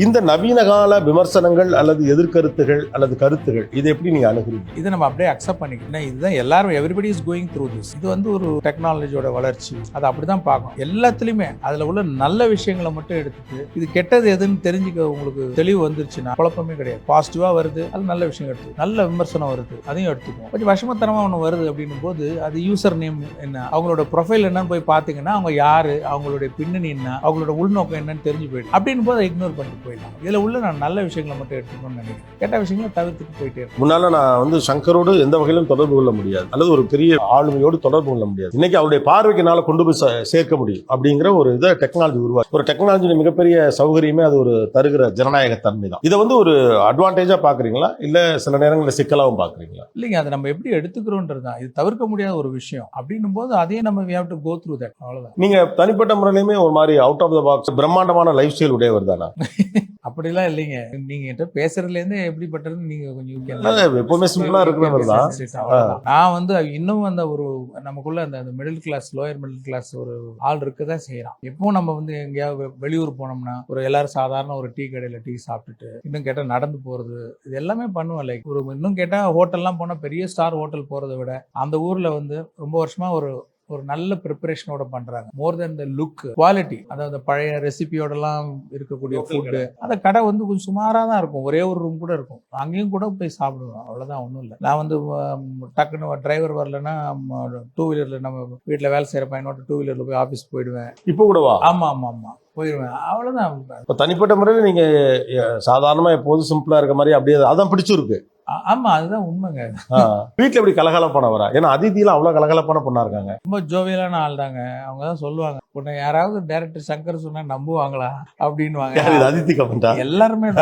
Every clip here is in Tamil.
இந்த நவீன கால விமர்சனங்கள் அல்லது எதிர்கருத்துகள் அல்லது கருத்துகள் இதை எப்படி நீங்க அணுகுறீங்க? இதை நம்ம அப்படியே அக்செப்ட் பண்ணிக்கணும். இதுதான் எல்லாரும் everybody is going through this. இது வந்து ஒரு டெக்னாலஜியோட வளர்ச்சி. அதை அப்படிதான் பார்க்கணும். எல்லாத்துலயுமே அதுல உள்ள நல்ல விஷயங்களை மட்டும் எடுத்துட்டு இது கெட்டது எதுன்னு தெரிஞ்சுக்க உங்களுக்கு தெளிவு வந்துருச்சுன்னா குழப்பமே கிடையாது. பாசிட்டிவா வருது, அது நல்ல விஷயம் எடுத்து, நல்ல விமர்சனம் வருது, அதையும் எடுத்துக்கும். கொஞ்சம் விஷமத்தனமா ஒன்று வருது அப்படின்னும் போது அது யூசர் நேம் என்ன, அவங்களோட ப்ரொஃபைல் என்னன்னு போய் பார்த்தீங்கன்னா அவங்க யாரு, அவங்களுடைய பின்னணி என்ன, அவங்களோட உள்நோக்கம் என்னன்னு தெரிஞ்சு போயிடும். அப்படின்னு போது இக்னோர் பண்ணிட்டு போயிடலாம். இதுல உள்ள நான் நல்ல விஷயங்களை மட்டும் எடுத்துக்கணும்னு நினைக்கிறேன். கெட்ட விஷயங்களை தவிர்த்துட்டு போயிட்டே இருக்கேன். முன்னால நான் சங்கரோடு எந்த வகையிலும் தொடர்பு கொள்ள முடியாது, அல்லது ஒரு பெரிய ஆளுமையோடு தொடர்பு கொள்ள முடியாது. இன்னைக்கு அவருடைய பார்வைக்குனால கொண்டு போய் சேர்க்க முடியும் அப்படிங்கிற ஒரு இதை டெக்னாலஜி உருவாக்கு. ஒரு டெக்னாலஜி மிகப்பெரிய சௌகரியமே அது ஒரு தருகிற ஜனநாயக தன்மை தான். இதை ஒரு அட்வான்டேஜா பாக்குறீங்களா, இல்ல சில நேரங்களில் சிக்கலாவும் பாக்குறீங்களா? இல்லைங்க, அதை நம்ம எப்படி எடுத்துக்கிறோன்றது தான். இது தவிர்க்க முடியாத ஒரு விஷயம் அப்படின்னும் போது அதையே நம்ம we have to go through that. அவ்வளவுதான். நீங்க தனிப்பட்ட முறையிலுமே ஒரு மாதிரி அவுட் ஆஃப் த பாக்ஸ் பிரம்மாண்டமான லைஃப் ஸ்டைல் உடையவர் தானா? அப்படிலாம் இல்லைங்க. நீங்க என்கிட்ட பேசுறதுல இருந்து எப்படிப்பட்டதுன்னு நீங்க கொஞ்சம் எப்பவுமே சிம்பிளா இருக்கிறவர் தான். நான் இன்னும் அந்த ஒரு நமக்குள்ள அந்த middle class, lower middle class ஒரு ஆள் இருக்கதான் செய்யறான். எப்பவும் நம்ம எங்கேயாவது வெளியூர் போனோம்னா ஒரு எல்லாரும் சாதாரண ஒரு டீ கடையில டீ சாப்பிட்டுட்டு, இன்னும் கேட்டா நடந்து போறது, இது எல்லாமே பண்ணுவோம். லைக் இன்னும் கேட்டா ஹோட்டல்லாம் போனா பெரிய ஸ்டார் ஹோட்டல் போறதை விட அந்த ஊர்ல ரொம்ப வருஷமா ஒரு நல்ல ப்ரிப்பரேஷனோட பண்றாங்க. மோர் தென் த லுக், குவாலிட்டி. அதாவது பழைய ரெசிபியோடலாம் இருக்கக்கூடிய ஃபுட்டு, அந்த கடை கொஞ்சம் சுமாராக தான் இருக்கும். ஒரே ஒரு ரூம் கூட இருக்கும். அங்கேயும் கூட போய் சாப்பிடுவேன். அவ்வளோதான், ஒன்றும் இல்லை. நான் டக்குன்னு டிரைவர் வரலன்னா டூ வீலரில் நம்ம வீட்டில் வேலை செய்கிற பையனோட டூ வீலரில் போய் ஆஃபீஸ் போயிடுவேன். இப்போ கூடவா? ஆமாம் ஆமாம் ஆமாம், போயிடுவேன். அவ்வளோதான். இப்போ தனிப்பட்ட முறையில் நீங்க சாதாரணமா எப்போதும் சிம்பிளா இருக்க மாதிரி அப்படியே அதான் பிடிச்சிருக்கு. ஆமா, அதுதான் உண்மைங்க. வீட்டுல எப்படி கலகலப்பான வரா? ஏன்னா அதித்தியில அவ்வளவு கலகலப்பான பொண்ணா இருக்காங்க. ரொம்ப ஜோவியலான ஆள் தாங்க. அவங்க தான் சொல்லுவாங்க, உன்னை யாராவது டைரக்டர் சங்கர் சொன்னா நம்புவாங்களா அப்படின்னுவாங்க. அதித்தி கமெண்டா? எல்லாருமே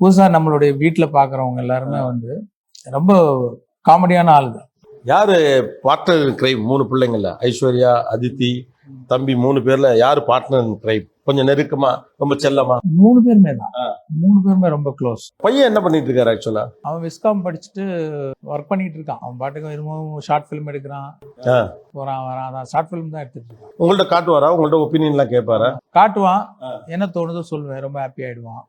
புதுசா நம்மளுடைய வீட்டுல பாக்குறவங்க எல்லாருமே ரொம்ப காமெடியான ஆளுங்க. யாரு பார்ட்னர் கிரைம்? 3 பிள்ளைங்கள்ல ஐஸ்வர்யா, அதித்தி, தம்பி 3 பேர்ல யாரு பார்ட்னர் கிரைம்? கொஞ்சம் நெருக்கமா, ரொம்ப செல்லமா? 3 பேருமே தான். 3 பேருமே ரொம்ப க்ளோஸ். பையன் என்ன பண்ணிட்டு இருக்காரு? ஆக்சுவலா அவன் விஸ்காம் படிச்சுட்டு ஒர்க் பண்ணிட்டு இருக்கான். அவன் பாட்டுக்கு என்னமோ ஷார்ட் ஃபிலிம் எடுக்கிறான், போறான் வரான். அதான் ஷார்ட் ஃபிலிம் தான் எடுத்துட்டு இருக்கான். உங்கள்ட்ட காட்டுவாரா? உங்கள்ட்ட ஒப்பீனியன் எல்லாம் கேட்பாரா? காட்டுவான், என்ன தோணுதோ சொல்லுவேன். ரொம்ப ஹாப்பி ஆயிடுவான்.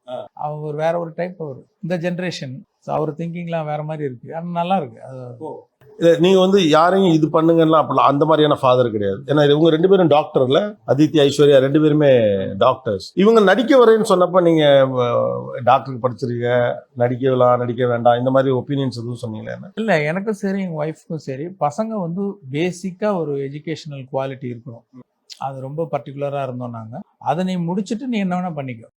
அவன் வேற ஒரு டைப். இந்த ஜென்ரேஷன் அவர் திங்கிங்லாம் வேற மாதிரி இருக்கு. ஆனால் நல்லா இருக்கு. நீங்க யாரையும் இது பண்ணுங்கன்னா அப்பலாம் அந்த மாதிரியான ஃபாதர் கிடையாது. ஏன்னா இவங்க 2 பேரும் டாக்டர்ல, அதித்தி ஐஸ்வர்யா 2 பேருமே டாக்டர்ஸ். இவங்க நடிக்க வரேன்னு சொன்னப்ப நீங்க டாக்டருக்கு படிச்சிருக்க, நடிக்க வேண்டாம் இந்த மாதிரி ஒப்பீனியன்ஸ் எதுவும் சொன்னீங்களா? இல்ல, எனக்கும் சரி எங்க ஒய்ஃப்க்கும் சரி பசங்க பேசிக்கா ஒரு எஜுகேஷனல் குவாலிட்டி இருக்கணும். அது ரொம்ப பர்டிகுலரா இருந்தோம் நாங்க. அதை நீ முடிச்சுட்டு நீ என்ன வேணா பண்ணிக்கோ.